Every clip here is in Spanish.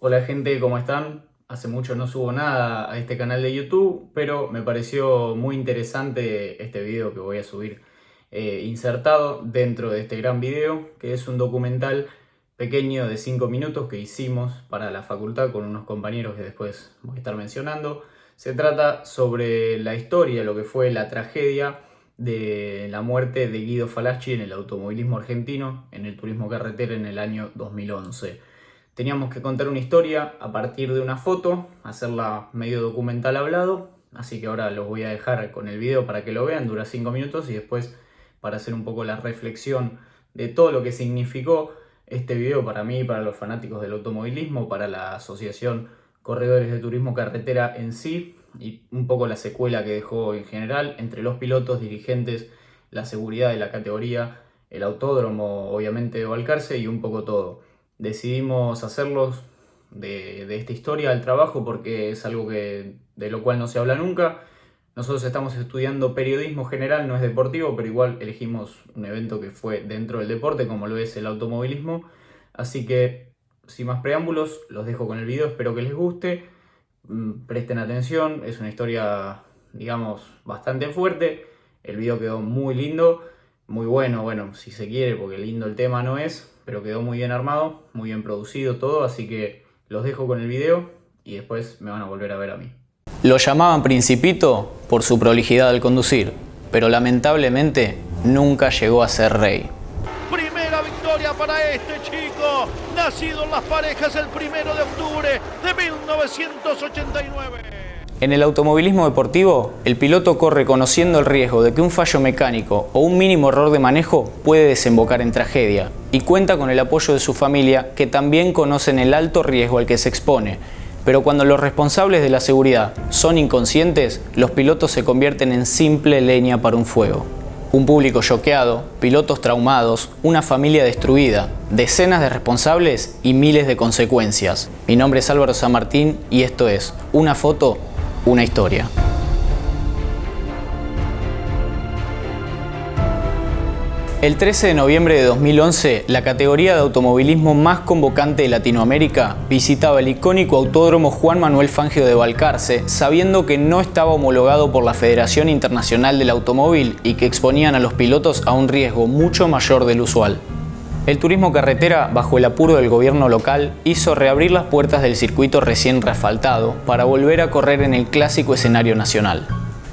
Hola gente, ¿cómo están? Hace mucho no subo nada a este canal de YouTube, pero me pareció muy interesante este video que voy a subir insertado dentro de este gran video, que es un documental pequeño de 5 minutos que hicimos para la facultad con unos compañeros que después voy a estar mencionando. Se trata sobre la historia, lo que fue la tragedia de la muerte de Guido Falacci en el automovilismo argentino, en el turismo carretera en el año 2011. Teníamos que contar una historia a partir de una foto, hacerla medio documental hablado, así que ahora los voy a dejar con el video para que lo vean, dura 5 minutos y después para hacer un poco la reflexión de todo lo que significó este video para mí, para los fanáticos del automovilismo, para la Asociación Corredores de Turismo Carretera en sí y un poco la secuela que dejó en general entre los pilotos, dirigentes, la seguridad de la categoría, el autódromo obviamente de Balcarce y un poco todo. Decidimos hacerlos de esta historia al trabajo porque es algo de lo cual no se habla nunca. Nosotros estamos estudiando periodismo general, no es deportivo, pero igual elegimos un evento que fue dentro del deporte, como lo es el automovilismo. Así que, sin más preámbulos, los dejo con el video, espero que les guste. Presten atención, es una historia, digamos, bastante fuerte. El video quedó muy lindo, muy bueno, si se quiere, porque lindo el tema no es, pero quedó muy bien armado, muy bien producido todo, así que los dejo con el video y después me van a volver a ver a mí. Lo llamaban Principito por su prolijidad al conducir, pero lamentablemente nunca llegó a ser rey. Primera victoria para este chico, nacido en Las Parejas el 1 de octubre de 1989. En el automovilismo deportivo, el piloto corre conociendo el riesgo de que un fallo mecánico o un mínimo error de manejo puede desembocar en tragedia, y cuenta con el apoyo de su familia, que también conocen el alto riesgo al que se expone. Pero cuando los responsables de la seguridad son inconscientes, los pilotos se convierten en simple leña para un fuego. Un público choqueado, pilotos traumados, una familia destruida, decenas de responsables y miles de consecuencias. Mi nombre es Álvaro San Martín y esto es Una Foto, Una Historia. El 13 de noviembre de 2011, la categoría de automovilismo más convocante de Latinoamérica visitaba el icónico autódromo Juan Manuel Fangio de Balcarce, sabiendo que no estaba homologado por la Federación Internacional del Automóvil y que exponían a los pilotos a un riesgo mucho mayor del usual. El turismo carretera, bajo el apuro del gobierno local, hizo reabrir las puertas del circuito recién reasfaltado para volver a correr en el clásico escenario nacional.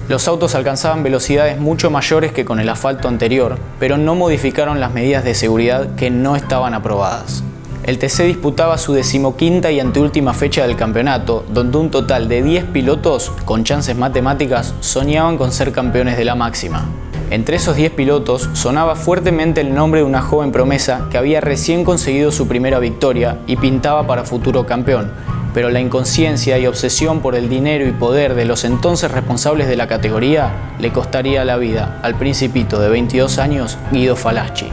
Los autos alcanzaban velocidades mucho mayores que con el asfalto anterior, pero no modificaron las medidas de seguridad que no estaban aprobadas. El TC disputaba su 15ª y anteúltima fecha del campeonato, donde un total de 10 pilotos, con chances matemáticas, soñaban con ser campeones de la máxima. Entre esos 10 pilotos sonaba fuertemente el nombre de una joven promesa que había recién conseguido su primera victoria y pintaba para futuro campeón, pero la inconsciencia y obsesión por el dinero y poder de los entonces responsables de la categoría le costaría la vida al principito de 22 años, Guido Falacci.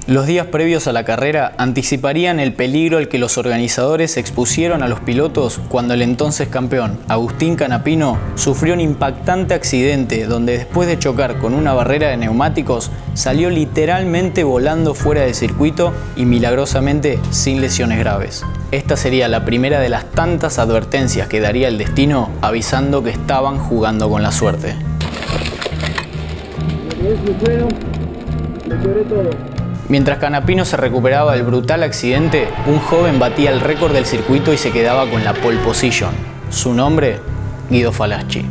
Los días previos a la carrera anticiparían el peligro al que los organizadores expusieron a los pilotos cuando el entonces campeón, Agustín Canapino, sufrió un impactante accidente donde después de chocar con una barrera de neumáticos salió literalmente volando fuera del circuito y milagrosamente sin lesiones graves. Esta sería la primera de las tantas advertencias que daría el destino avisando que estaban jugando con la suerte. Mientras Canapino se recuperaba del brutal accidente, un joven batía el récord del circuito y se quedaba con la pole position. Su nombre, Guido Falacci.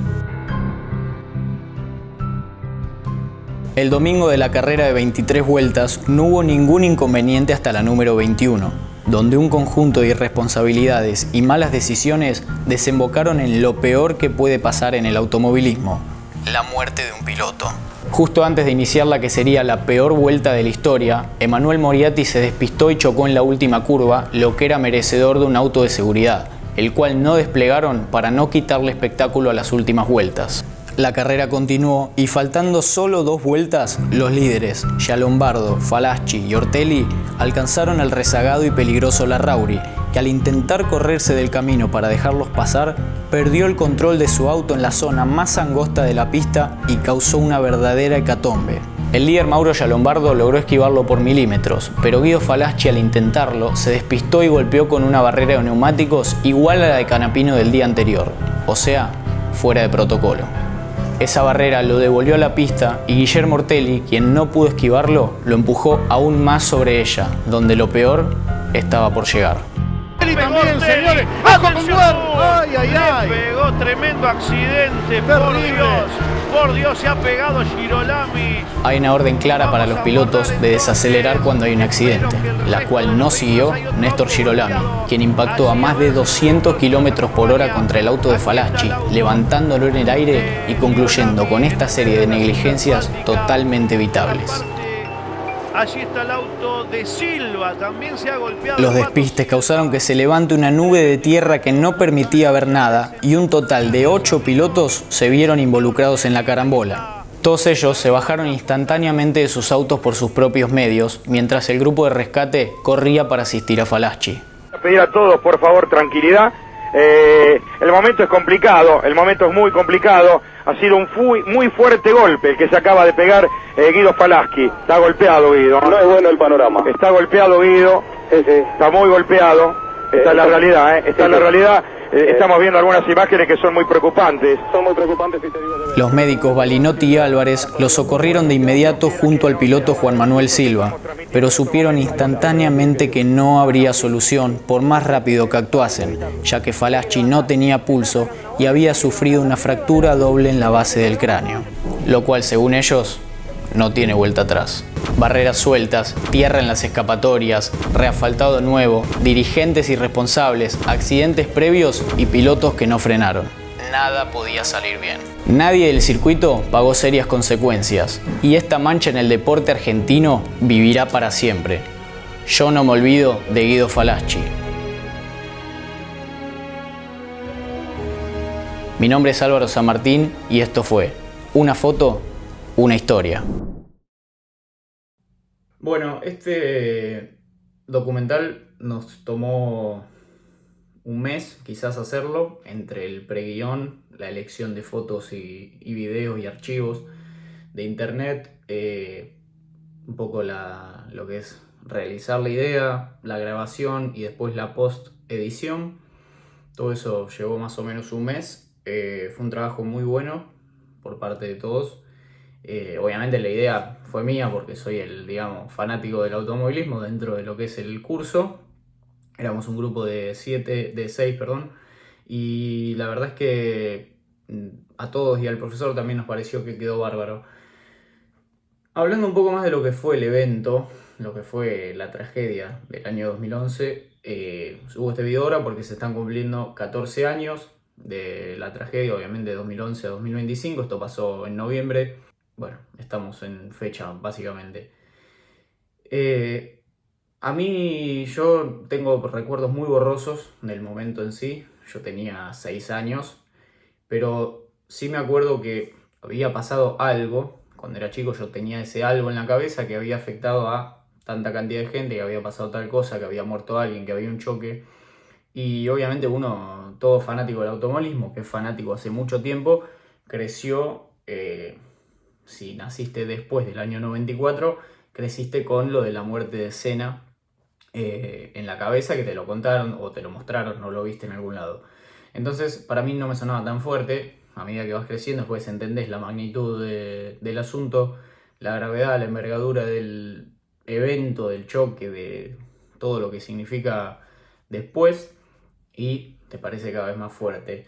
El domingo de la carrera de 23 vueltas no hubo ningún inconveniente hasta la número 21, donde un conjunto de irresponsabilidades y malas decisiones desembocaron en lo peor que puede pasar en el automovilismo: la muerte de un piloto. Justo antes de iniciar la que sería la peor vuelta de la historia, Emanuel Moriatti se despistó y chocó en la última curva, lo que era merecedor de un auto de seguridad, el cual no desplegaron para no quitarle espectáculo a las últimas vueltas. La carrera continuó y faltando solo 2 vueltas, los líderes, Gialombardo, Falacci y Ortelli, alcanzaron al rezagado y peligroso Larrauri, que al intentar correrse del camino para dejarlos pasar, perdió el control de su auto en la zona más angosta de la pista y causó una verdadera hecatombe. El líder Mauro Giallombardo logró esquivarlo por milímetros, pero Guido Falaschi al intentarlo se despistó y golpeó con una barrera de neumáticos igual a la de Canapino del día anterior, o sea, fuera de protocolo. Esa barrera lo devolvió a la pista y Guillermo Ortelli, quien no pudo esquivarlo, lo empujó aún más sobre ella, donde lo peor estaba por llegar. También, señores, ¡bajo con ¡ay, ay, ay! Le pegó tremendo accidente, por Dios, se ha pegado Girolami. Hay una orden clara para los pilotos de desacelerar cuando hay un accidente, la cual no siguió Néstor Girolami, quien impactó a más de 200 km por hora contra el auto de Falaschi, levantándolo en el aire y concluyendo con esta serie de negligencias totalmente evitables. Allí está el auto de Silva, también se ha golpeado. Los despistes causaron que se levante una nube de tierra que no permitía ver nada y un total de 8 pilotos se vieron involucrados en la carambola. Todos ellos se bajaron instantáneamente de sus autos por sus propios medios, mientras el grupo de rescate corría para asistir a Falaschi. Pedir a todos, por favor, tranquilidad. El momento es complicado, el momento es muy complicado. Ha sido un muy fuerte golpe el que se acaba de pegar Guido Falaschi. Está golpeado Guido. No es bueno el panorama. Está golpeado Guido. Sí. Está muy golpeado. Esta es la realidad, Esta es la realidad. Estamos viendo algunas imágenes que son muy preocupantes. Son muy preocupantes y te digo de verdad. Los médicos Balinotti y Álvarez lo socorrieron de inmediato junto al piloto Juan Manuel Silva, pero supieron instantáneamente que no habría solución por más rápido que actuasen, ya que Falaschi no tenía pulso y había sufrido una fractura doble en la base del cráneo, lo cual, según ellos, no tiene vuelta atrás. Barreras sueltas, tierra en las escapatorias, reasfaltado nuevo, dirigentes irresponsables, accidentes previos y pilotos que no frenaron. Nada podía salir bien. Nadie del circuito pagó serias consecuencias y esta mancha en el deporte argentino vivirá para siempre. Yo no me olvido de Guido Falaschi. Mi nombre es Álvaro San Martín y esto fue Una foto, una historia. Bueno, este documental nos tomó un mes quizás hacerlo, entre el preguión, la elección de fotos y videos y archivos de internet, un poco lo que es realizar la idea, la grabación y después la post-edición. Todo eso llevó más o menos un mes. Fue un trabajo muy bueno por parte de todos. Obviamente la idea fue mía porque soy el, fanático del automovilismo dentro de lo que es el curso. Éramos un grupo de 6, y la verdad es que a todos y al profesor también nos pareció que quedó bárbaro. Hablando un poco más de lo que fue el evento, lo que fue la tragedia del año 2011, subo este video ahora porque se están cumpliendo 14 años de la tragedia, obviamente de 2011 a 2025, esto pasó en noviembre. Bueno, estamos en fecha, básicamente. A mí, yo tengo recuerdos muy borrosos del momento en sí. Yo tenía 6 años, pero sí me acuerdo que había pasado algo. Cuando era chico yo tenía ese algo en la cabeza que había afectado a tanta cantidad de gente, que había pasado tal cosa, que había muerto alguien, que había un choque. Y obviamente uno, todo fanático del automovilismo, que es fanático hace mucho tiempo, creció... si naciste después del año 94, creciste con lo de la muerte de Senna en la cabeza, que te lo contaron o te lo mostraron, no lo viste en algún lado. Entonces, para mí no me sonaba tan fuerte. A medida que vas creciendo, después entendés la magnitud del asunto, la gravedad, la envergadura del evento, del choque, de todo lo que significa después, y te parece cada vez más fuerte.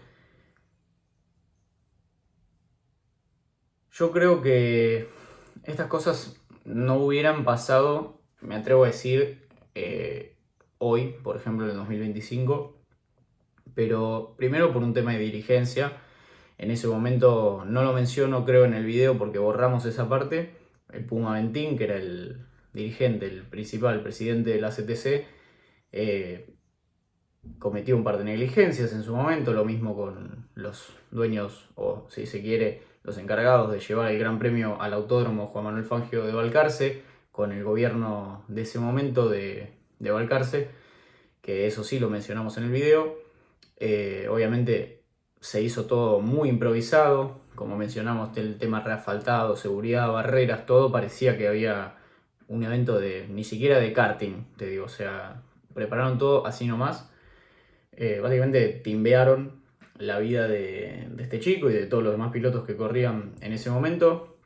Yo creo que estas cosas no hubieran pasado, me atrevo a decir, hoy, por ejemplo, en el 2025, pero primero por un tema de dirigencia. En ese momento no lo menciono, creo, en el video porque borramos esa parte. El Puma Ventín, que era el dirigente, el principal, el presidente de la CTC, cometió un par de negligencias en su momento, lo mismo con los dueños, o si se quiere, los encargados de llevar el Gran Premio al Autódromo Juan Manuel Fangio de Balcarce, con el gobierno de ese momento de Balcarce, que eso sí lo mencionamos en el video. Obviamente se hizo todo muy improvisado, como mencionamos, el tema reasfaltado, seguridad, barreras, todo parecía que había un evento ni siquiera de karting, te digo, o sea, prepararon todo así nomás. Básicamente timbearon la vida de este chico y de todos los demás pilotos que corrían en ese momento.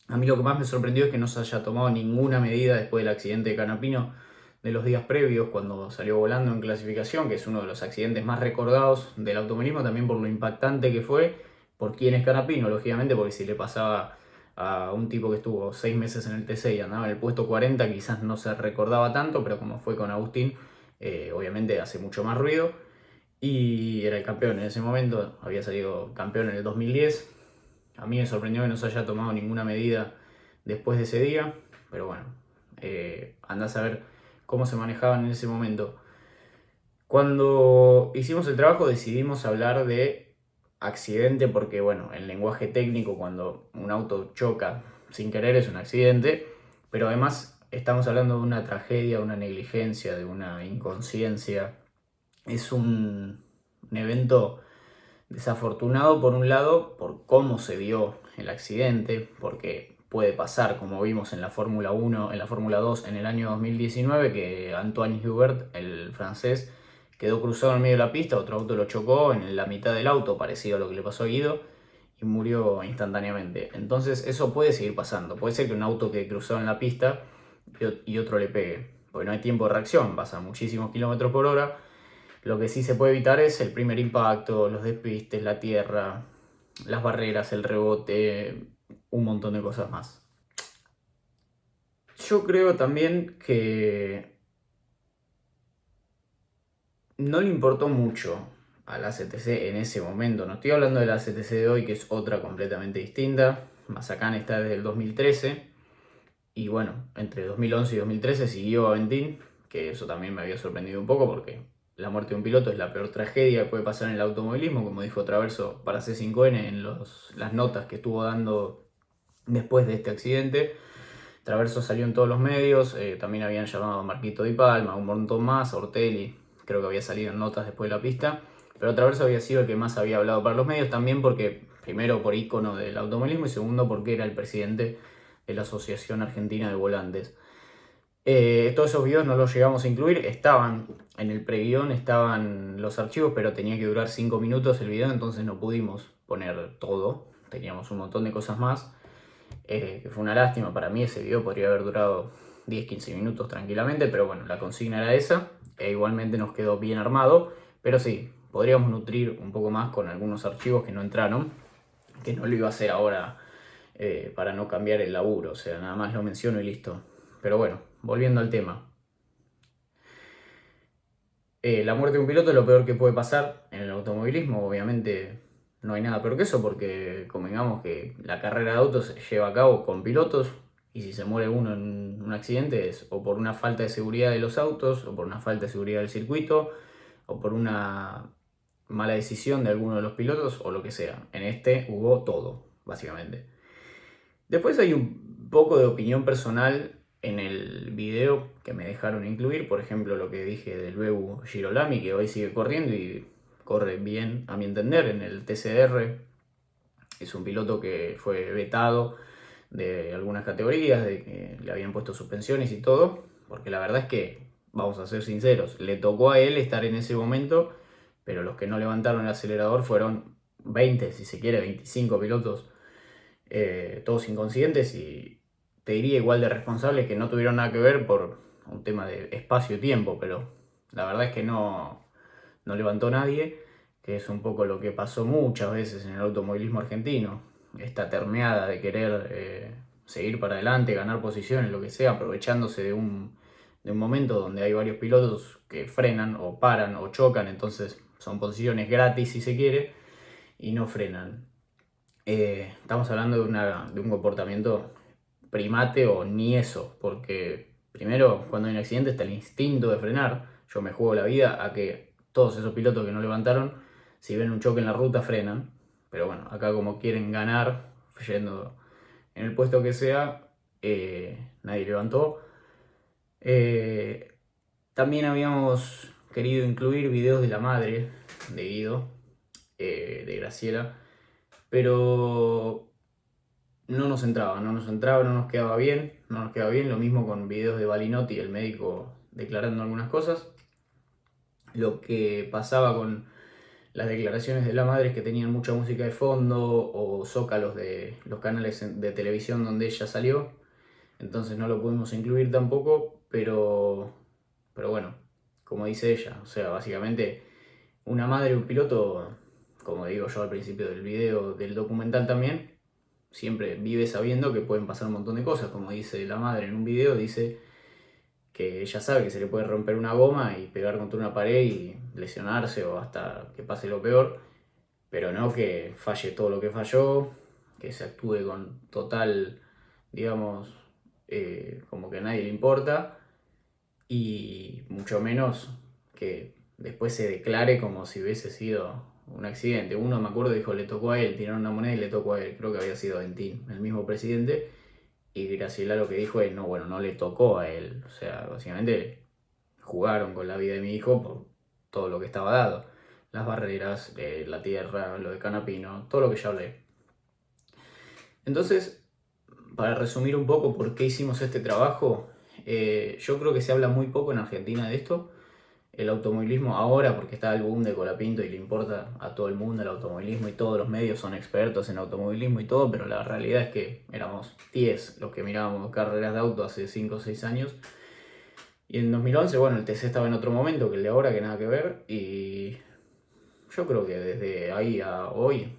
A mí lo que más me sorprendió es que no se haya tomado ninguna medida después del accidente de Canapino de los días previos, cuando salió volando en clasificación, que es uno de los accidentes más recordados del automovilismo, también por lo impactante que fue, por quién es Canapino, lógicamente, porque si le pasaba a un tipo que estuvo 6 meses en el TC y andaba en el puesto 40, quizás no se recordaba tanto, pero como fue con Agustín, obviamente hace mucho más ruido. Y era el campeón en ese momento, había salido campeón en el 2010. A mí me sorprendió que no se haya tomado ninguna medida después de ese día, pero bueno, andás a ver cómo se manejaban en ese momento. Cuando hicimos el trabajo decidimos hablar de accidente porque, bueno, en lenguaje técnico, cuando un auto choca sin querer es un accidente, pero además estamos hablando de una tragedia, una negligencia, de una inconsciencia. Es un evento desafortunado por un lado, por cómo se dio el accidente, porque puede pasar, como vimos en la Fórmula 1, en la Fórmula 2 en el año 2019, que Antoine Hubert, el francés, quedó cruzado en medio de la pista, otro auto lo chocó en la mitad del auto, parecido a lo que le pasó a Guido, y murió instantáneamente. Entonces eso puede seguir pasando, puede ser que un auto quede cruzado en la pista y otro le pegue, porque no hay tiempo de reacción, pasa muchísimos kilómetros por hora. Lo que sí se puede evitar es el primer impacto, los despistes, la tierra, las barreras, el rebote, un montón de cosas más. Yo creo también que no le importó mucho a la CTC en ese momento. No estoy hablando de la CTC de hoy, que es otra completamente distinta. Mazacán está desde el 2013. Y bueno, entre 2011 y 2013 siguió Aventín, que eso también me había sorprendido un poco porque la muerte de un piloto es la peor tragedia que puede pasar en el automovilismo, como dijo Traverso para C5N en las notas que estuvo dando después de este accidente. Traverso salió en todos los medios, también habían llamado a Marquito Di Palma, un montón más, a Ortelli, creo que había salido en notas después de la pista, pero Traverso había sido el que más había hablado para los medios, también porque, primero por ícono del automovilismo y segundo porque era el presidente de la Asociación Argentina de Volantes. Todos esos videos no los llegamos a incluir, estaban en el preguión, estaban los archivos, pero tenía que durar 5 minutos el video, entonces no pudimos poner todo, teníamos un montón de cosas más, que fue una lástima. Para mí ese video podría haber durado 10-15 minutos tranquilamente, pero bueno, la consigna era esa, e igualmente nos quedó bien armado, pero sí, podríamos nutrir un poco más con algunos archivos que no entraron, que no lo iba a hacer ahora para no cambiar el laburo, o sea, nada más lo menciono y listo. Pero bueno, volviendo al tema. La muerte de un piloto es lo peor que puede pasar en el automovilismo. Obviamente no hay nada peor que eso porque convengamos que la carrera de autos se lleva a cabo con pilotos y si se muere uno en un accidente es o por una falta de seguridad de los autos o por una falta de seguridad del circuito o por una mala decisión de alguno de los pilotos o lo que sea. En este hubo todo, básicamente. Después hay un poco de opinión personal en el video que me dejaron incluir, por ejemplo lo que dije del Bebu Girolami, que hoy sigue corriendo y corre bien a mi entender en el TCR. Es un piloto que fue vetado de algunas categorías, de que le habían puesto suspensiones y todo, porque la verdad es que, vamos a ser sinceros, le tocó a él estar en ese momento, pero los que no levantaron el acelerador fueron 20, si se quiere, 25 pilotos, todos inconscientes y te diría igual de responsables que no tuvieron nada que ver por un tema de espacio y tiempo, pero la verdad es que no levantó nadie, que es un poco lo que pasó muchas veces en el automovilismo argentino, esta termeada de querer seguir para adelante, ganar posiciones, lo que sea, aprovechándose de un momento donde hay varios pilotos que frenan o paran o chocan, entonces son posiciones gratis si se quiere, y no frenan. Estamos hablando de un comportamiento primate o ni eso, porque primero cuando hay un accidente está el instinto de frenar. Yo me juego la vida a que todos esos pilotos que no levantaron, si ven un choque en la ruta frenan, pero bueno, acá como quieren ganar yendo en el puesto que sea, nadie levantó. También habíamos querido incluir videos de la madre de Guido, de Graciela, pero no nos entraba, no nos quedaba bien, lo mismo con videos de Balinotti, el médico declarando algunas cosas. Lo que pasaba con las declaraciones de la madre es que tenían mucha música de fondo o zócalos de los canales de televisión donde ella salió, entonces no lo pudimos incluir tampoco, pero bueno, como dice ella, o sea, básicamente una madre y un piloto, como digo yo al principio del video, del documental también, siempre vive sabiendo que pueden pasar un montón de cosas. Como dice la madre en un video, dice que ella sabe que se le puede romper una goma y pegar contra una pared y lesionarse o hasta que pase lo peor, pero no que falle todo lo que falló, que se actúe con total, digamos, como que a nadie le importa, y mucho menos que después se declare como si hubiese sido un accidente. Uno, me acuerdo, dijo, le tocó a él, tiraron una moneda y le tocó a él, creo que había sido Dentín, el mismo presidente, y Graciela lo que dijo es, no, bueno, no le tocó a él, o sea, básicamente jugaron con la vida de mi hijo por todo lo que estaba dado, las barreras, la tierra, lo de Canapino, todo lo que ya hablé. Entonces, para resumir un poco por qué hicimos este trabajo, yo creo que se habla muy poco en Argentina de esto. El automovilismo ahora, porque está el boom de Colapinto y le importa a todo el mundo el automovilismo y todos los medios son expertos en automovilismo y todo, pero la realidad es que éramos 10 los que mirábamos carreras de auto hace 5 o 6 años. Y en 2011, bueno, el TC estaba en otro momento que el de ahora, que nada que ver, y yo creo que desde ahí a hoy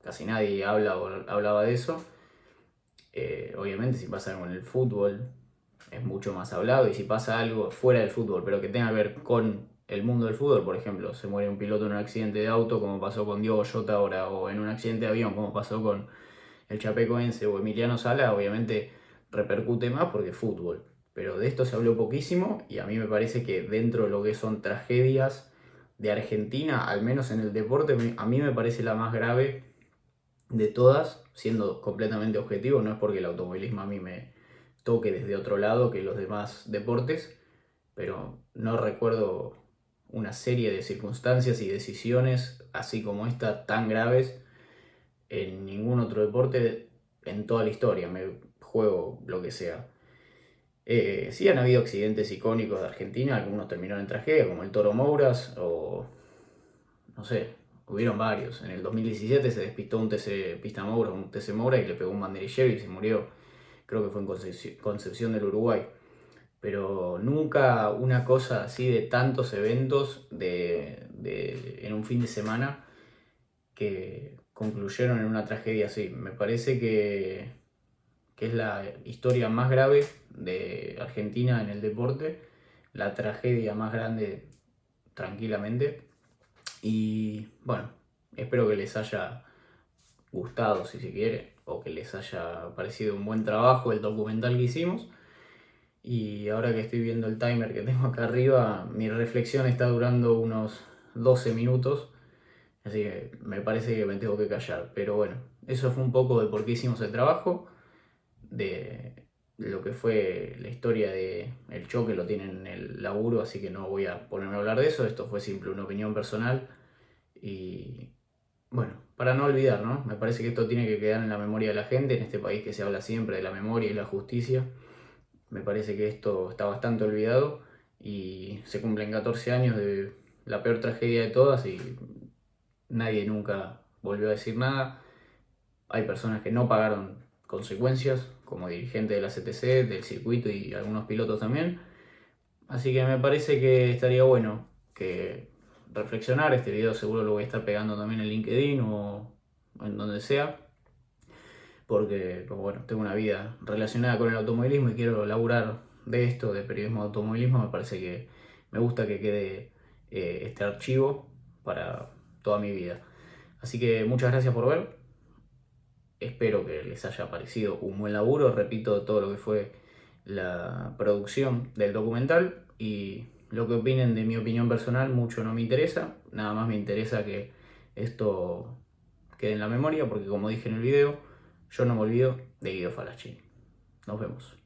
casi nadie hablaba de eso. Obviamente si pasa algo en el fútbol es mucho más hablado, y si pasa algo fuera del fútbol pero que tenga que ver con el mundo del fútbol, por ejemplo, se muere un piloto en un accidente de auto como pasó con Diogo Jota ahora, o en un accidente de avión como pasó con el Chapecoense o Emiliano Sala, obviamente repercute más porque es fútbol, pero de esto se habló poquísimo, y a mí me parece que dentro de lo que son tragedias de Argentina, al menos en el deporte, a mí me parece la más grave de todas, siendo completamente objetivo. No es porque el automovilismo a mí me toque desde otro lado que los demás deportes, pero no recuerdo una serie de circunstancias y decisiones así como esta, tan graves, en ningún otro deporte en toda la historia, me juego lo que sea. Sí han habido accidentes icónicos de Argentina, algunos terminaron en tragedia, como el Toro Mouras, o no sé, hubieron varios. En el 2017 se despistó un TC Moura y le pegó un banderillero y se murió. Creo que fue en Concepción del Uruguay. Pero nunca una cosa así de tantos eventos en un fin de semana que concluyeron en una tragedia así. Me parece que es la historia más grave de Argentina en el deporte, la tragedia más grande tranquilamente. Y bueno, espero que les haya gustado, si se quiere, o que les haya parecido un buen trabajo el documental que hicimos. Y ahora que estoy viendo el timer que tengo acá arriba, mi reflexión está durando unos 12 minutos, así que me parece que me tengo que callar. Pero bueno, eso fue un poco de por qué hicimos el trabajo, de lo que fue la historia de el choque, lo tienen en el laburo, así que no voy a ponerme a hablar de eso. Esto fue simple una opinión personal y bueno, para no olvidar, ¿no? Me parece que esto tiene que quedar en la memoria de la gente, en este país que se habla siempre de la memoria y la justicia. Me parece que esto está bastante olvidado y se cumplen 14 años de la peor tragedia de todas y nadie nunca volvió a decir nada. Hay personas que no pagaron consecuencias, como dirigente de la CTC, del circuito y algunos pilotos también. Así que me parece que estaría bueno que reflexionar. Este video seguro lo voy a estar pegando también en LinkedIn o en donde sea, porque como bueno, tengo una vida relacionada con el automovilismo y quiero laburar de esto, de periodismo de automovilismo. Me parece que me gusta que quede este archivo para toda mi vida. Así que muchas gracias por ver. Espero que les haya parecido un buen laburo. Repito todo lo que fue la producción del documental, y lo que opinen de mi opinión personal mucho no me interesa. Nada más me interesa que esto quede en la memoria, porque como dije en el video, yo no me olvido de Guido Falacci. Nos vemos.